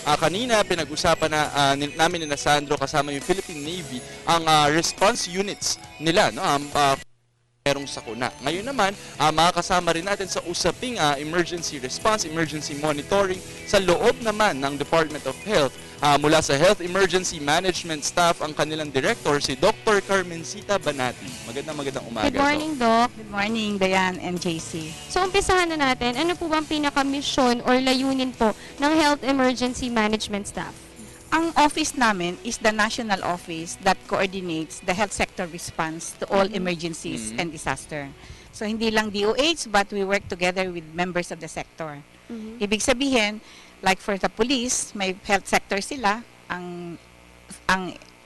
kanina pinag-usapan na namin ni Sandro kasama yung Philippine Navy ang response units nila, no? Merong sakuna. Ngayon naman, makakasama rin natin sa usaping emergency response, emergency monitoring sa loob naman ng Department of Health. Mula sa Health Emergency Management Staff, ang kanilang director, si Dr. Carmencita Banati. Magandang umaga. Good morning, Doc. Good morning, Dayan and JC. So, umpisahan na natin. Ano po bang pinaka-mission or layunin po ng Health Emergency Management Staff? Ang office namin is the national office that coordinates the health sector response to all emergencies and disaster. So, hindi lang DOH, but we work together with members of the sector. Ibig sabihin, like for the police, may health sector sila, ang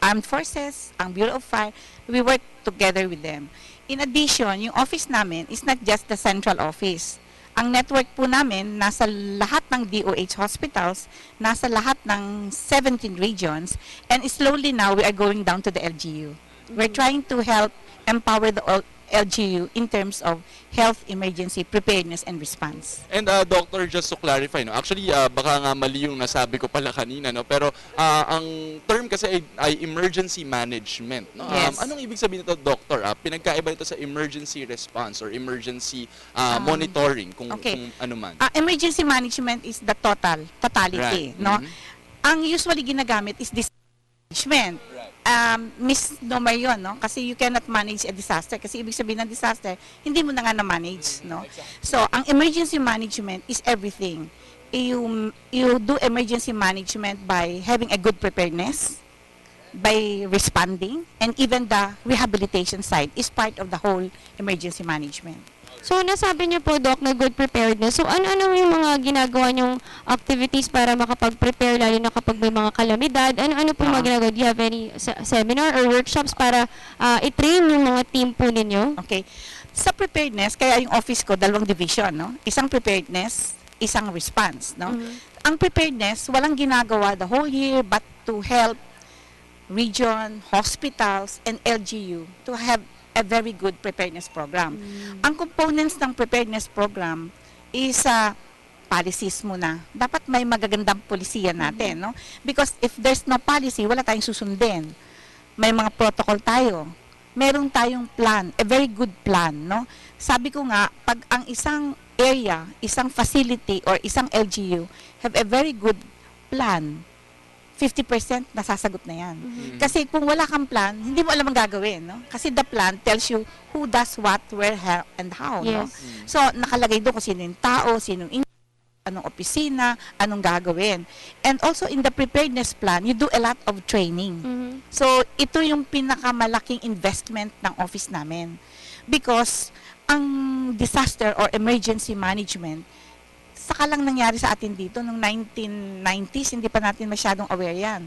armed forces, ang Bureau of Fire, we work together with them. In addition, yung office namin is not just the central office. Ang network po namin, nasa lahat ng DOH hospitals, nasa lahat ng 17 regions, and slowly now we are going down to the LGU. We're trying to help empower the LGU in terms of health emergency preparedness and response. And Doctor, just to clarify, no, actually baka nga mali yung nasabi ko pala kanina, no, pero ang term kasi ay emergency management, no? Yes. Anong ibig sabihin nito, Doctor? Pinagkaiba nito sa emergency response or emergency monitoring kung ano man. Emergency management is the totality, Right. no? Ang usually ginagamit is this management. Misnomer yun, no? Kasi you cannot manage a disaster. Kasi ibig sabihin ng disaster, hindi mo na nga na-manage, no? So, ang emergency management is everything. You do emergency management by having a good preparedness, by responding, and even the rehabilitation side is part of the whole emergency management. So, nasabi niyo po, Doc, na good preparedness. So, ano yung mga ginagawa niyong activities para makapag-prepare, lalo na kapag may mga kalamidad? Ano po mga ginagawa? Do you have any seminar or workshops para i-train yung mga team po ninyo? Okay. Sa preparedness, kaya yung office ko, dalawang division, no? Isang preparedness, isang response, no? Ang preparedness, walang ginagawa the whole year but to help region, hospitals, and LGU to have a very good preparedness program. Ang components ng preparedness program is policies muna. Dapat may magagandang polisiya natin, no? Because if there's no policy, wala tayong susundin. May mga protocol tayo. Meron tayong plan, a very good plan, no? Sabi ko nga, pag ang isang area, isang facility, or isang LGU have a very good plan, 50% nasasagot na yan. Kasi kung wala kang plan, hindi mo alam ang gagawin, no? Kasi the plan tells you who does what, where, and how, no? So, nakalagay doon kung sino yung tao, sino yung anong opisina, anong gagawin. And also, in the preparedness plan, you do a lot of training. So, ito yung pinakamalaking investment ng office namin. Because, ang disaster or emergency management, saka lang nangyari sa atin dito noong 1990s, hindi pa natin masyadong aware yan.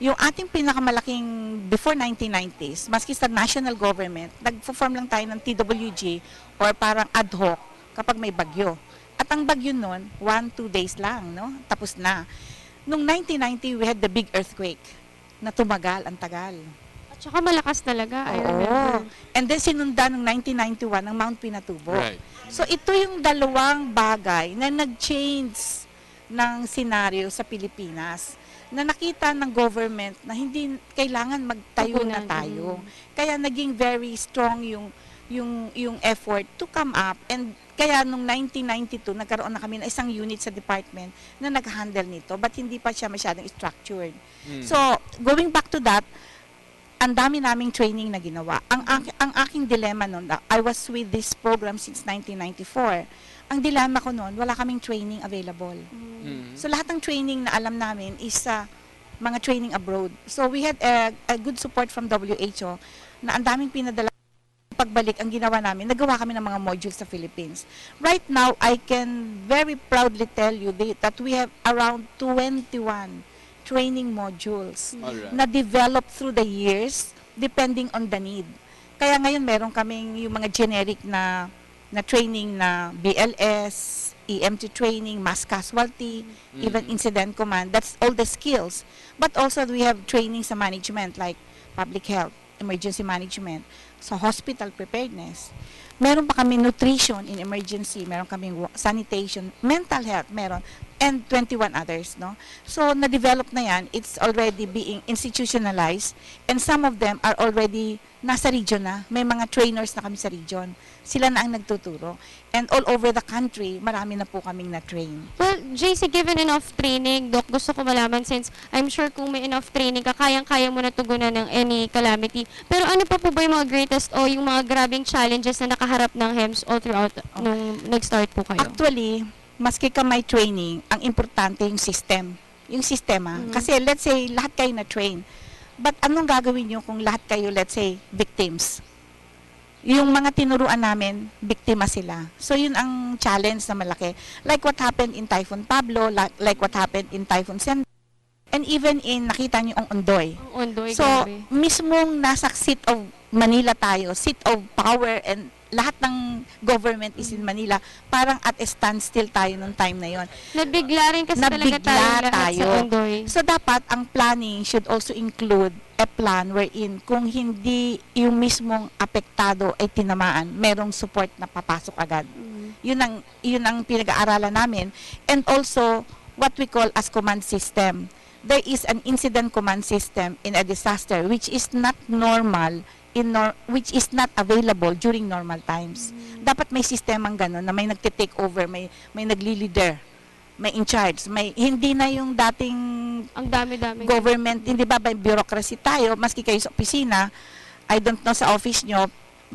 Yung ating pinakamalaking before 1990s, maski sa national government, nag-form lang tayo ng TWG or parang ad hoc kapag may bagyo. At ang bagyo noon, 1-2 days lang, no? Tapos na. Noong 1990, we had the big earthquake na tumagal, ang tagal. At saka malakas talaga. I Oo. remember. And then sinundan noong 1991 ng Mount Pinatubo. Right. So ito yung dalawang bagay na nag-change ng senaryo sa Pilipinas na nakita ng government na hindi kailangan magtayo na tayo. Kaya naging very strong yung effort to come up, and kaya nung 1992 nagkaroon na kami ng isang unit sa department na nag-handle nito, but hindi pa siya masyadong structured. So going back to that, ang dami naming training na ginawa. Ang aking dilemma noon, I was with this program since 1994. Ang dilemma ko noon, wala kaming training available. So lahat ng training na alam namin is mga training abroad. So we had a good support from WHO na ang daming pinadala. Pagbalik, ang ginawa namin, nagawa kami ng mga modules sa Philippines. Right now, I can very proudly tell you that we have around 21 training modules na developed through the years depending on the need. Kaya ngayon meron kaming yung mga generic na training na BLS, EMT training, mass casualty, even incident command. That's all the skills. But also we have training sa management like public health, emergency management, sa hospital preparedness. Meron pa kami nutrition in emergency, meron kaming sanitation, mental health, meron. and 21 others, no? So, na-develop na yan, it's already being institutionalized, and some of them are already nasa region na. May mga trainers na kami sa region. Sila na ang nagtuturo. And all over the country, marami na po kaming na-train. Well, JC, given enough training, Doc, gusto ko malaman since I'm sure kung may enough training ka, kayang-kaya mo natugunan ng any calamity. Pero ano pa po ba yung mga greatest o yung mga grabing challenges na nakaharap ng HEMS all throughout nung nag-start po kayo? Actually, maski ka may training, ang importante yung system. Yung sistema. Mhm. Kasi let's say, lahat kayo na-train. But anong gagawin nyo kung lahat kayo, let's say, victims? Yung mga tinuruan namin, biktima sila. So, yun ang challenge na malaki. Like what happened in Typhoon Pablo, like what happened in Typhoon Sen, and even in, nakita nyo ang Ondoy. Ang Ondoy, So, grabe. mismong nasa seat of Manila tayo, seat of power, and lahat ng government is in Manila, parang at a standstill tayo nung time na yon. Nabigla rin kasi talaga Nabigla tayo lahat tayo. sa Ondoy. So, dapat ang planning should also include a plan wherein kung hindi yung mismong apektado ay tinamaan, merong support na papasok agad. Yun ang pinag-aaralan namin. And also, what we call as command system. There is an incident command system in a disaster which is not normal, which is not available during normal times. Dapat may sistemang gano'n na may nagte-take over, may nagli-leader, may in charge, hindi na yung dating Ang dami-dami. government, hindi ba, may bureaucracy tayo, maski kayo sa opisina, I don't know sa office nyo,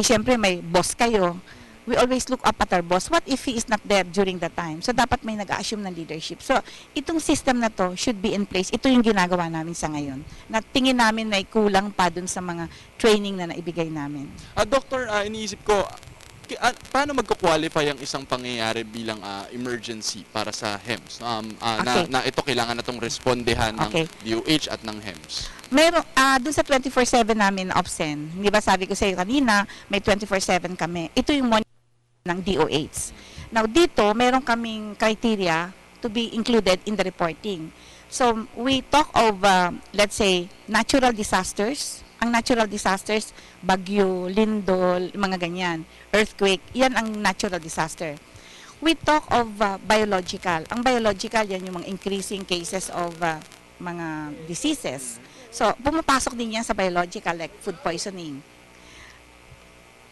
syempre may boss kayo. We always look up at our boss. What if he is not there during that time? So, dapat may nag-assume ng leadership. So, itong system na to should be in place. Ito yung ginagawa namin sa ngayon. Na tingin namin na kulang pa dun sa mga training na naibigay namin. Doctor, iniisip ko, paano magko-qualify ang isang pangyayari bilang emergency para sa HEMS? Okay. Na ito kailangan na itong respondehan Okay. ng DOH at ng HEMS. Meron, dun sa 24/7 namin na OPSEN, di ba sabi ko sa iyo kanina, may 24/7 kami. Ito yung monitor ng DOH. Now, dito, meron kaming criteria to be included in the reporting. So, we talk of, let's say, natural disasters. Ang natural disasters, bagyo, lindol, mga ganyan, earthquake, yan ang natural disaster. We talk of biological. Ang biological, yan yung mga increasing cases of mga diseases. So, pumapasok din yan sa biological, like food poisoning.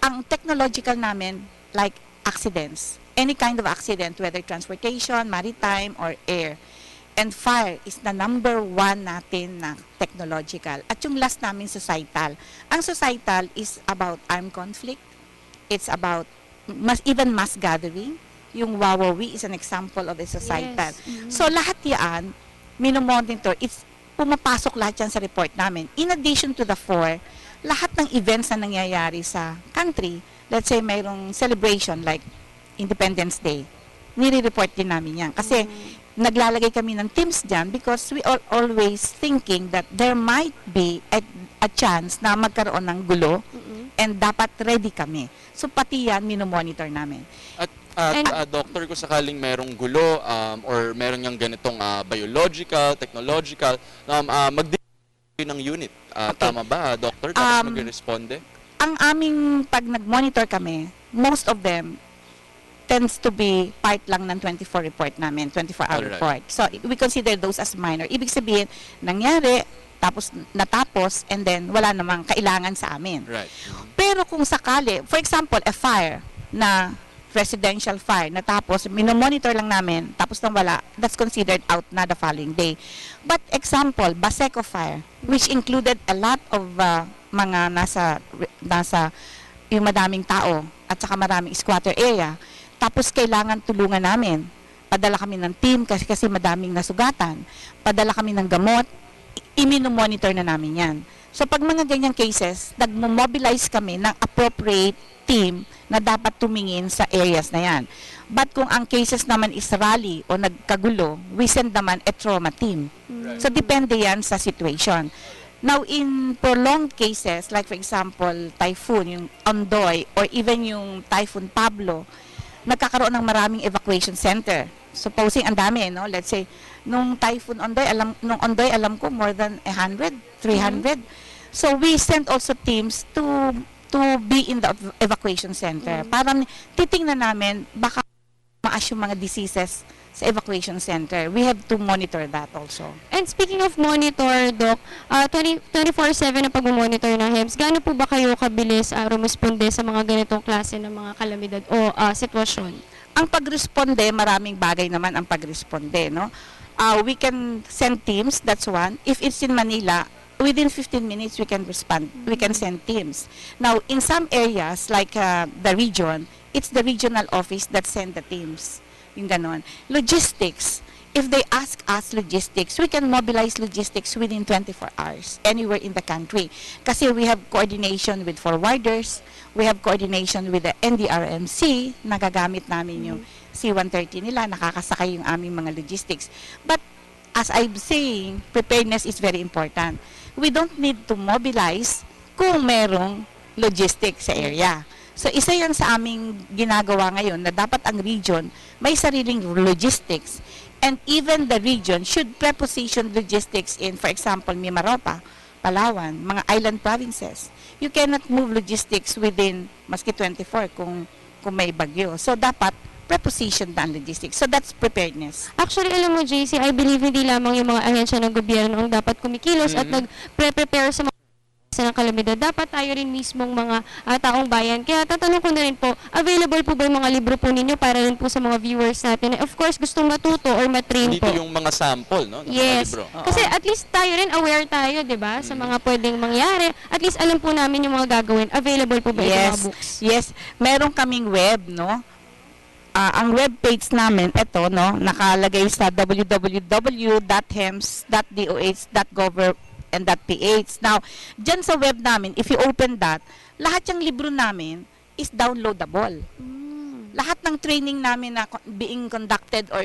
Ang technological namin, like accidents. Any kind of accident, whether transportation, maritime, or air. And fire is the number 1 natin na technological. At yung last namin, societal. Ang societal is about armed conflict. It's about even mass gathering. Yung Wawawi is an example of a societal. Yes. Mhm. So, lahat yan, minomonitor. Pumapasok lahat yan sa report namin. In addition to the 4, lahat ng events na nangyayari sa country, let's say mayroong celebration like Independence Day, nire-report din namin yan. Kasi naglalagay kami ng teams dyan because we are always thinking that there might be a chance na magkaroon ng gulo and dapat ready kami. So pati yan, minomonitor namin. At doctor, ko sakaling merong gulo or meron yung ganitong biological, technological, mag-design ng unit. Okay. Tama ba, doctor? Dapat mag-responde? Ang aming pag nag-monitor kami, most of them tends to be part lang ng 24 report namin, 24-hour Alright. report. So, we consider those as minor. Ibig sabihin, nangyari, tapos natapos, and then wala namang kailangan sa amin. Right. Pero kung sakali, for example, a fire na residential fire, natapos, minomonitor lang namin, tapos nang wala, that's considered out na the following day. But example, Baseco fire, which included a lot of mga nasa yung madaming tao at saka maraming squatter area, tapos kailangan tulungan namin. Padala kami ng team kasi madaming nasugatan. Padala kami ng gamot. I-monitor na namin yan. So pag mga ganyang cases, nag-mobilize kami ng appropriate team na dapat tumingin sa areas na yan. But kung ang cases naman is rally o nagkagulo, we send naman a trauma team. So depende yan sa situation. Now, in prolonged cases, like for example, typhoon, yung Ondoy, or even yung Typhoon Pablo, nagkakaroon ng maraming evacuation center. Supposing ang dami, no? Let's say, nung Typhoon Ondoy, alam ko more than 100, 300. So, we sent also teams to be in the evacuation center. Parang titingnan namin, baka maas yung mga diseases sa evacuation center. We have to monitor that also. And speaking of monitor, Doc, 24/7 na pag-monitor ng HEMS, gaano po ba kayo kabilis rumisponde sa mga ganitong klase ng mga kalamidad o sitwasyon? Ang pagresponde, maraming bagay naman ang pagresponde, no? We can send teams, that's one. If it's in Manila, within 15 minutes we can respond. We can send teams. Now, in some areas like the region, it's the regional office that send the teams. Yung ganon. Logistics. If they ask us logistics, we can mobilize logistics within 24 hours anywhere in the country. Kasi we have coordination with forwarders, we have coordination with the NDRMC, nagagamit namin yung C-130 nila, nakakasakay yung aming mga logistics. But as I'm saying, preparedness is very important. We don't need to mobilize kung merong logistics sa area. So, isa yan sa aming ginagawa ngayon na dapat ang region may sariling logistics. And even the region should preposition logistics in, for example, Mimaropa, Palawan, mga island provinces. You cannot move logistics within maski 24 kung may bagyo. So, dapat preposition na ang logistics. So, that's preparedness. Actually, alam mo, JC, I believe hindi lamang yung mga ahensya ng gobyerno ang dapat kumikilos at nag-prepare sa mga ng kalamidad. Dapat tayo rin mismong mga taong bayan. Kaya tatanong ko na rin po, available po ba yung mga libro po ninyo para rin po sa mga viewers natin? Of course, gustong matuto or matrain Dito po. yung mga sample, no? Ng mga Yes. libro. Kasi at least tayo rin, aware tayo, di ba? Sa mga pwedeng mangyari. At least alam po namin yung mga gagawin. Available po ba yung mga books? Yes. Meron kaming web, no? Ang web page namin, ito, no? Nakalagay sa www.hems.doh.gov.ph. Now, dyan sa web namin, if you open that, lahat yung libro namin is downloadable. Lahat ng training namin na being conducted or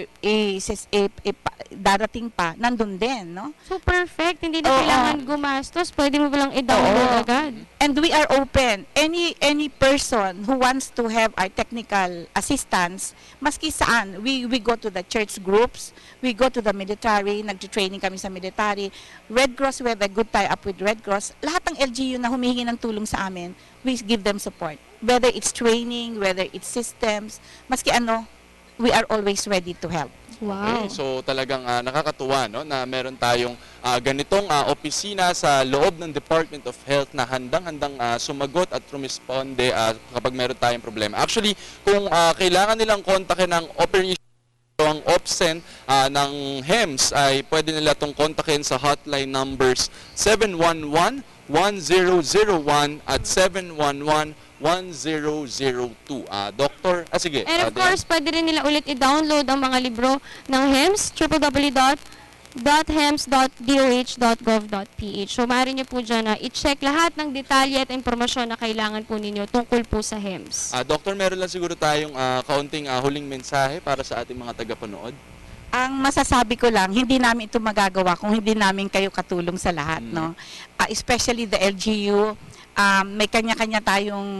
darating pa, nandun din, no? So, perfect. Hindi na Oo. kailangan gumastos. Pwede mo palang i-download Oo. agad. And we are open. Any person who wants to have our technical assistance, maski saan, we go to the church groups, we go to the military, nagte-training kami sa military. Red Cross, we have a good tie-up with Red Cross. Lahat ng LGU na humihingi ng tulong sa amin, we give them support. Whether it's training, whether it's systems, maski ano, we are always ready to help. Wow. Okay, so talagang nakakatuwa, no, na meron tayong ganitong opisina sa loob ng Department of Health na handang-handang sumagot at rumisponde kapag meron tayong problema. Actually, kung kailangan nilang kontakin ng operation ang OPSEN ng HEMS, ay pwede nila itong kontakin sa hotline numbers 711-1001 at 711-1002. Doctor, sige. And of course, pwede rin nila ulit i-download ang mga libro ng HEMS, www.hems.doh.gov.ph. So, maaari nyo po dyan na i-check lahat ng detalye at impormasyon na kailangan po ninyo tungkol po sa HEMS. Doctor, meron lang siguro tayong kaunting huling mensahe para sa ating mga tagapanood. Ang masasabi ko lang, hindi namin ito magagawa kung hindi namin kayo katulong sa lahat, no? Especially the LGU, may kanya-kanya tayong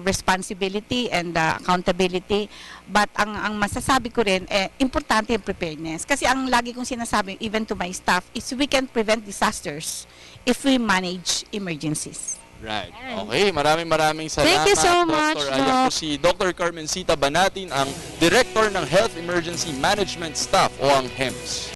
responsibility and accountability. But ang masasabi ko rin, importante yung preparedness. Kasi ang lagi kong sinasabi, even to my staff, is we can prevent disasters if we manage emergencies. Right. Okay, maraming salamat. Thank you so much, Dr. Ayan po si Dr. Carmencita Banatin, ang Director ng Health Emergency Management Staff o ang HEMS.